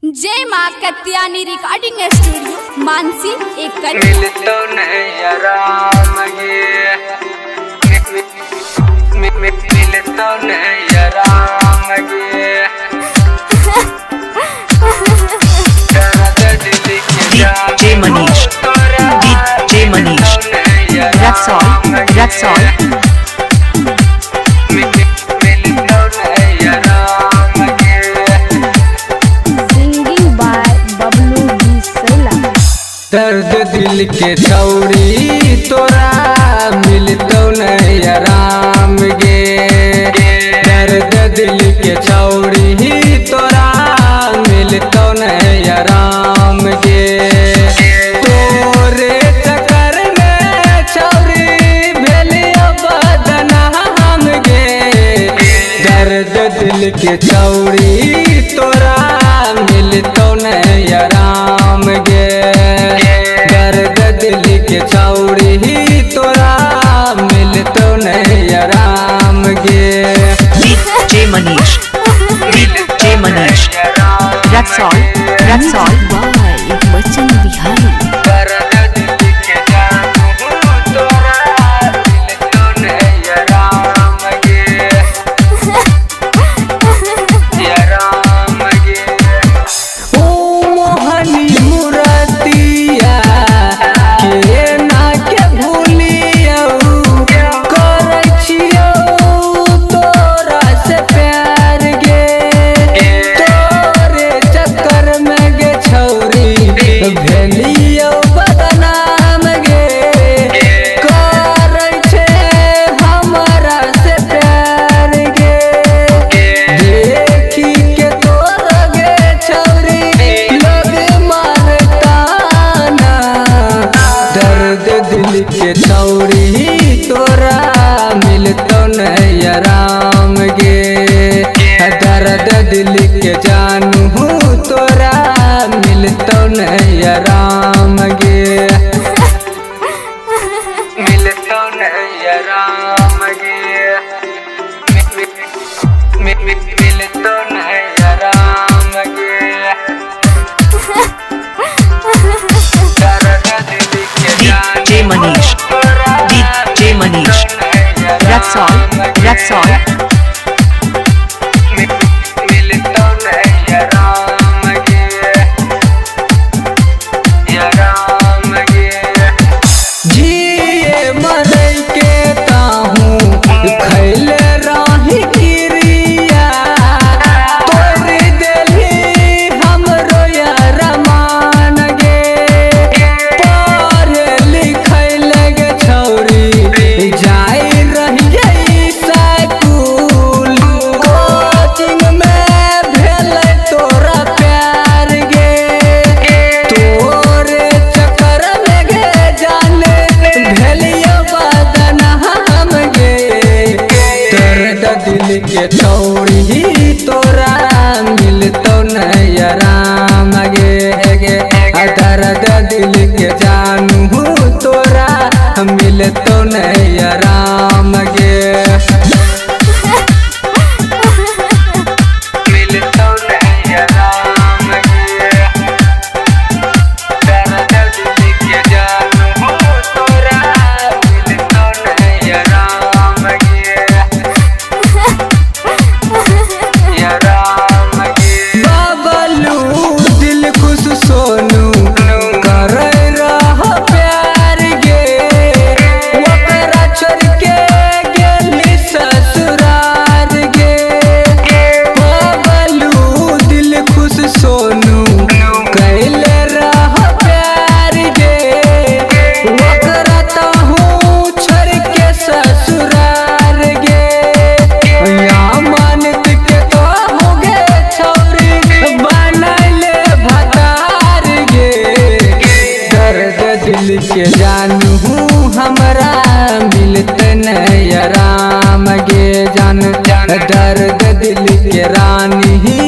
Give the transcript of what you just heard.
जय माँ Katyani recording studio Mansi एक मिलतो नहीं आराम ये मिलतो नहीं आराम ये DJ Manish, DJ Manish, Raxol. दर्द दिल के छौड़ी तोरा मिलतो नहीं आराम गे। दर्द दिल के छौड़ी तोरा मिलतो नहीं आराम गे। तोरे चक्कर में छौड़ी भेलियो बदनाम गे। दर्द दिल के छौड़ी तोरा मिलतो नहीं आराम गे। दर्द दिल के छौड़ी तोरा मिलतो नहीं आराम गे। DJ Manish, DJ Manish, Raxol, Raxol. बच्चन बिहारी। दर्द दिल के जानू तोरा मिलतो नहीं आराम गे। आराम गे। ओ मोहनी मुरतिया के ना के भूलियो करै छियो तोरा से प्यार गे। तोरे चक्कर में गे छौरी भेलियो बदनाम गे। करै छे हमरा से प्यार गे। देखी के तोरा गे छौरी लोग मारता ना। दर्द दिल के छौरी तोरा मिलतो नहीं आराम गे। दर्द दिल के जानू तोरा मिलतो नहीं आराम गे। मिलतो नहीं आराम गे। मिलतो नहीं आराम गे। दर्द दिल के DJ Manish, DJ Manish, Raxol, Raxol. मिलतो नहीं आराम गे। आराम गे। जिए मरै के ताहूँ खैले रही क्रिया। तोड़ देली हमरो अरमान गे। पढ़े लिखै लगे छौरी जाई रहियै स्कूल। कोचिंग में भेलै तोरा प्यार गे। तोरे चक्कर में गे जाने भेलियो बदनाम गे। दर्द दिल के छौड़ी तोरा मिलतो नहीं आराम गे। दर्द दिल के जानू तोरा मिलतो नहीं आराम गे। मिलतो नहीं आराम गे। दर्द दिल के जानू तोरा मिलतो नहीं आराम गे। आराम गे। बबलू दिल खुश सोनू करै रह प्यार गे। ओकरा छोड़ के गेली ससुरार गे। बबलू दिल खुश सोनू कैले रह प्यार गे। ओकरा तहूँ छोड़ के ससुरार गे। मानत के तो हो गे छौरी बनैले भतार गे। दर्द दिल के जानू हमरा मिलत नहीं आराम गे। जान दर्द दिल के रानी